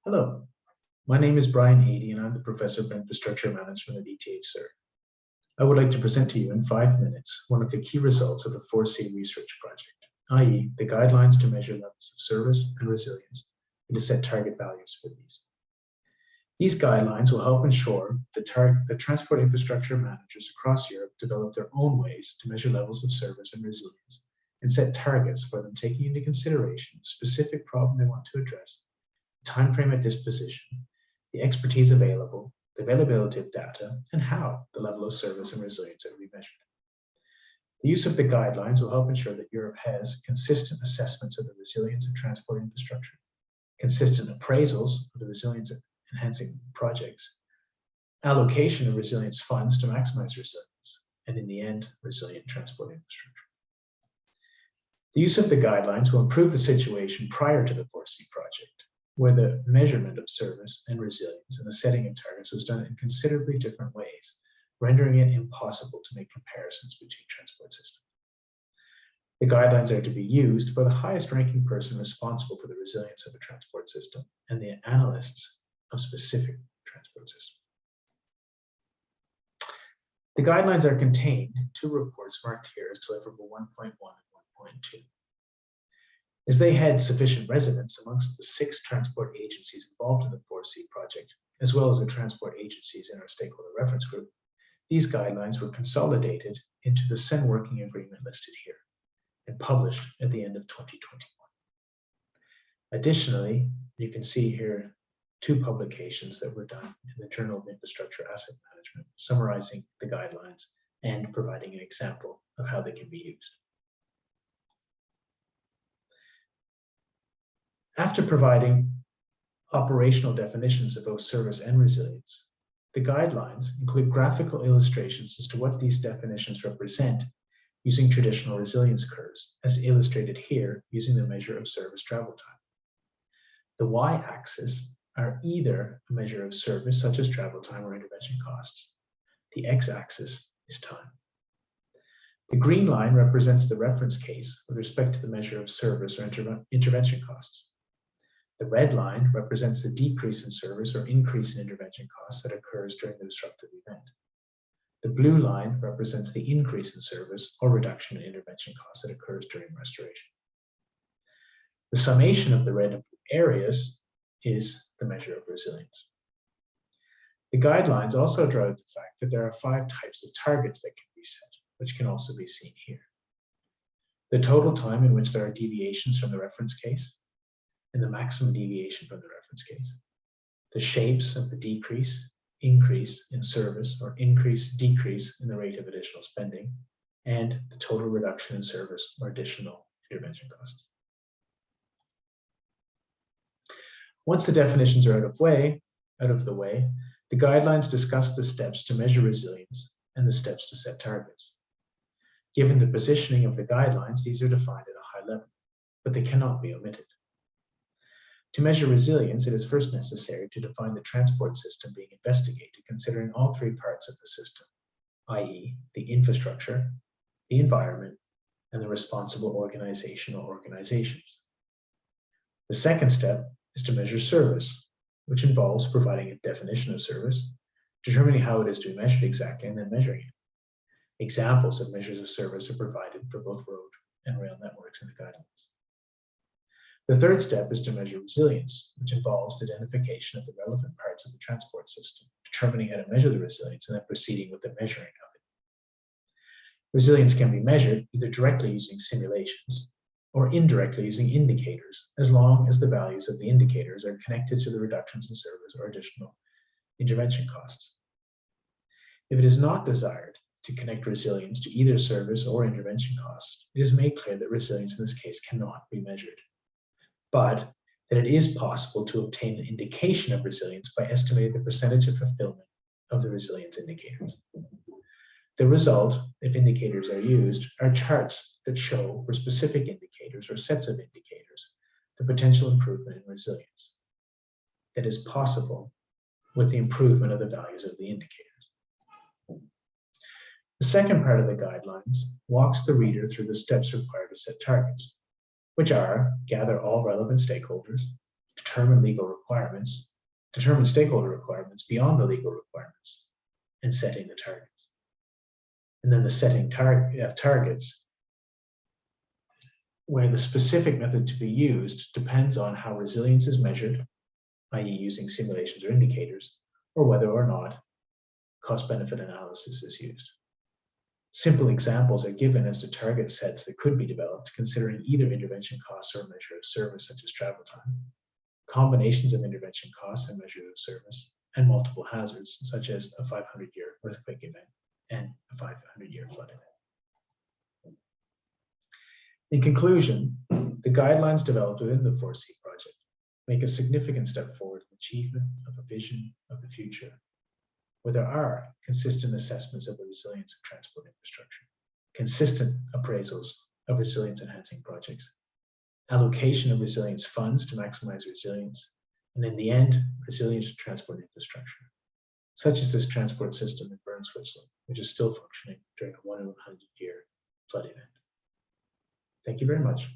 Hello, my name is Brian Hady and I'm the Professor of Infrastructure Management at ETH. I would like to present to you in 5 minutes one of the key results of the FORESEE research project, i.e. the guidelines to measure levels of service and resilience and to set target values for these. These guidelines will help ensure that transport infrastructure managers across Europe develop their own ways to measure levels of service and resilience and set targets for them taking into consideration the specific problem they want to address, time frame at disposition, the expertise available, the availability of data, and how the level of service and resilience are to be measured. The use of the guidelines will help ensure that Europe has consistent assessments of the resilience of transport infrastructure, consistent appraisals of the resilience enhancing projects, allocation of resilience funds to maximize resilience, and in the end, resilient transport infrastructure. The use of the guidelines will improve the situation prior to the FORESEE project, where the measurement of service and resilience and the setting of targets was done in considerably different ways, rendering it impossible to make comparisons between transport systems. The guidelines are to be used by the highest ranking person responsible for the resilience of a transport system and the analysts of specific transport systems. The guidelines are contained in 2 reports marked here as deliverable 1.1 and 1.2. As they had sufficient resonance amongst the 6 transport agencies involved in the FORESEE project, as well as the transport agencies in our stakeholder reference group, these guidelines were consolidated into the CEN working agreement listed here and published at the end of 2021. Additionally, you can see here 2 publications that were done in the Journal of Infrastructure Asset Management, summarizing the guidelines and providing an example of how they can be used. After providing operational definitions of both service and resilience, the guidelines include graphical illustrations as to what these definitions represent using traditional resilience curves, as illustrated here using the measure of service travel time. The y-axis are either a measure of service, such as travel time or intervention costs. The x-axis is time. The green line represents the reference case with respect to the measure of service or intervention costs. The red line represents the decrease in service or increase in intervention costs that occurs during the disruptive event. The blue line represents the increase in service or reduction in intervention costs that occurs during restoration. The summation of the red and blue areas is the measure of resilience. The guidelines also draw out the fact that there are 5 types of targets that can be set, which can also be seen here. The total time in which there are deviations from the reference case, and the maximum deviation from the reference case, the shapes of the decrease, increase in service, or increase, decrease in the rate of additional spending, and the total reduction in service or additional intervention costs. Once the definitions are out of the way, the guidelines discuss the steps to measure resilience and the steps to set targets. Given the positioning of the guidelines, these are defined at a high level, but they cannot be omitted. To measure resilience, it is first necessary to define the transport system being investigated, considering all 3 parts of the system, i.e. the infrastructure, the environment, and the responsible organization or organizations. The second step is to measure service, which involves providing a definition of service, determining how it is to be measured exactly, and then measuring it. Examples of measures of service are provided for both road and rail networks in the guidelines. The third step is to measure resilience, which involves the identification of the relevant parts of the transport system, determining how to measure the resilience, and then proceeding with the measuring of it. Resilience can be measured either directly using simulations or indirectly using indicators, as long as the values of the indicators are connected to the reductions in service or additional intervention costs. If it is not desired to connect resilience to either service or intervention costs, it is made clear that resilience in this case cannot be measured, but that it is possible to obtain an indication of resilience by estimating the percentage of fulfillment of the resilience indicators. The result, if indicators are used, are charts that show for specific indicators or sets of indicators the potential improvement in resilience that is possible with the improvement of the values of the indicators. The second part of the guidelines walks the reader through the steps required to set targets, which are gather all relevant stakeholders, determine determine stakeholder requirements beyond the legal requirements, and setting the targets. And then the setting targets, where the specific method to be used depends on how resilience is measured, i.e. using simulations or indicators, or whether or not cost-benefit analysis is used. Simple examples are given as to target sets that could be developed, considering either intervention costs or a measure of service, such as travel time, combinations of intervention costs and measure of service, and multiple hazards, such as a 500-year earthquake event and a 500-year flood event. In conclusion, the guidelines developed within the FORESEE project make a significant step forward in achievement of a vision of the future, where there are consistent assessments of the resilience of transport infrastructure, consistent appraisals of resilience enhancing projects, allocation of resilience funds to maximize resilience, and in the end, resilient transport infrastructure, such as this transport system in Burns, Switzerland, which is still functioning during a 1 in 100-year flood event. Thank you very much.